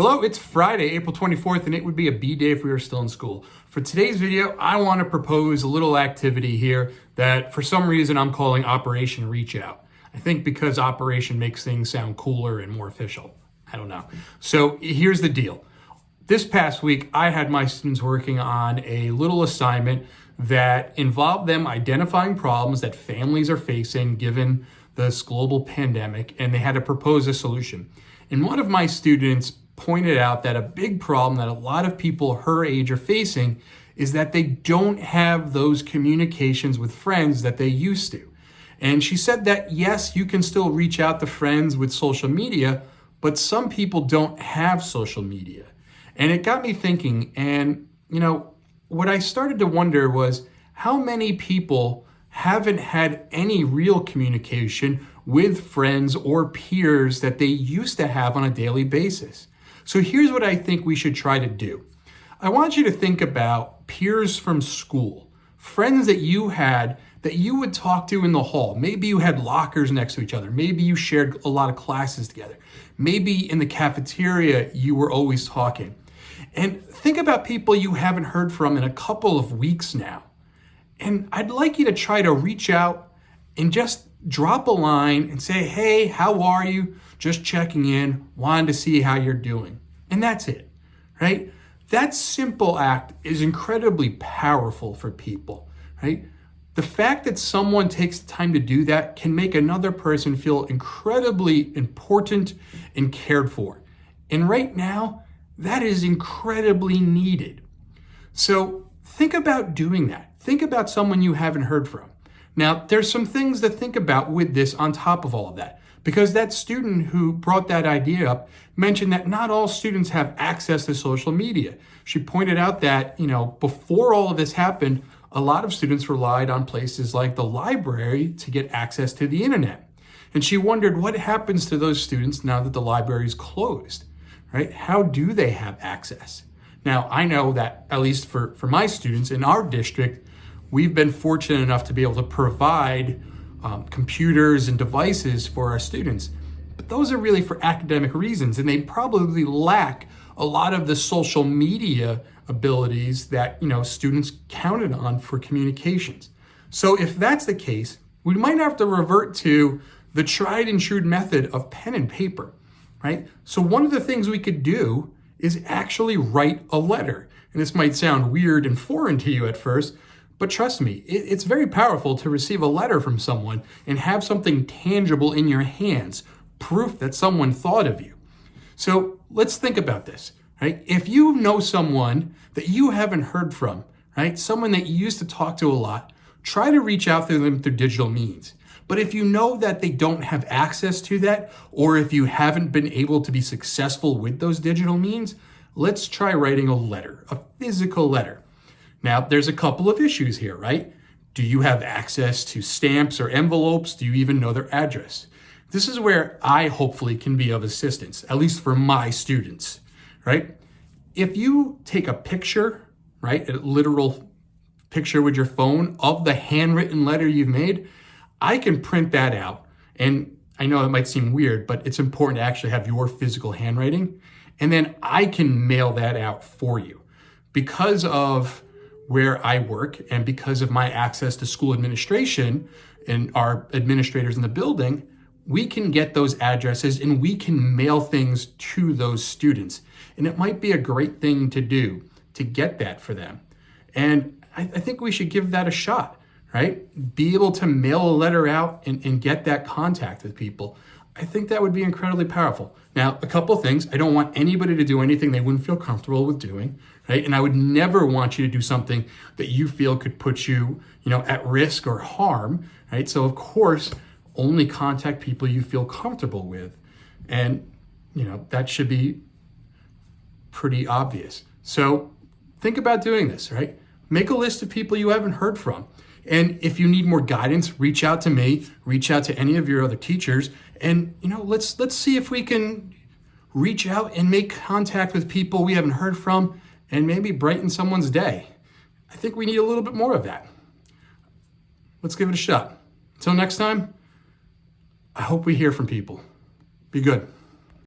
Hello, it's Friday, April 24th, and it would be a B day if we were still in school. For today's video, I want to propose a little activity here that for some reason I'm calling Operation Reach Out. I think because Operation makes things sound cooler and more official. I don't know. So here's the deal. This past week, I had my students working on a little assignment that involved them identifying problems that families are facing given this global pandemic, and they had to propose a solution. And one of my students pointed out that a big problem that a lot of people her age are facing is that they don't have those communications with friends that they used to. And she said that yes, you can still reach out to friends with social media, but some people don't have social media. And it got me thinking, and what I started to wonder was how many people haven't had any real communication with friends or peers that they used to have on a daily basis. So here's what I think we should try to do. I want you to think about peers from school, friends that you had that you would talk to in the hall. Maybe you had lockers next to each other. Maybe you shared a lot of classes together. Maybe in the cafeteria, you were always talking. And think about people you haven't heard from in a couple of weeks now. And I'd like you to try to reach out and just drop a line and say, hey, how are you? Just checking in, wanted to see how you're doing. And that's it, right? That simple act is incredibly powerful for people, right? The fact that someone takes the time to do that can make another person feel incredibly important and cared for. And right now, that is incredibly needed. So think about doing that. Think about someone you haven't heard from. Now, there's some things to think about with this on top of all of that, because that student who brought that idea up mentioned that not all students have access to social media. She pointed out that, before all of this happened, a lot of students relied on places like the library to get access to the internet. And she wondered what happens to those students now that the library is closed, right? How do they have access? Now, I know that at least for my students in our district, we've been fortunate enough to be able to provide computers and devices for our students. But those are really for academic reasons, and they probably lack a lot of the social media abilities that students counted on for communications. So if that's the case, we might have to revert to the tried and true method of pen and paper, right? So one of the things we could do is actually write a letter. And this might sound weird and foreign to you at first, but trust me, it's very powerful to receive a letter from someone and have something tangible in your hands, proof that someone thought of you. So let's think about this, right? If you know someone that you haven't heard from, right? Someone that you used to talk to a lot, try to reach out to them through digital means. But if you know that they don't have access to that, or if you haven't been able to be successful with those digital means, let's try writing a letter, a physical letter. Now, there's a couple of issues here, right? Do you have access to stamps or envelopes? Do you even know their address? This is where I hopefully can be of assistance, at least for my students, right? If you take a picture, right, a literal picture with your phone of the handwritten letter you've made, I can print that out. And I know it might seem weird, but it's important to actually have your physical handwriting. And then I can mail that out for you. Because of where I work and because of my access to school administration and our administrators in the building, we can get those addresses and we can mail things to those students. And it might be a great thing to do to get that for them. And I think we should give that a shot, right? Be able to mail a letter out and get that contact with people. I think that would be incredibly powerful. Now, a couple of things. I don't want anybody to do anything they wouldn't feel comfortable with doing, right? And I would never want you to do something that you feel could put you, at risk or harm, right? So of course, only contact people you feel comfortable with. And, that should be pretty obvious. So think about doing this, right? Make a list of people you haven't heard from. And if you need more guidance, reach out to me, reach out to any of your other teachers, and let's see if we can reach out and make contact with people we haven't heard from and maybe brighten someone's day. I think we need a little bit more of that. Let's give it a shot. Until next time, I hope we hear from people. Be good.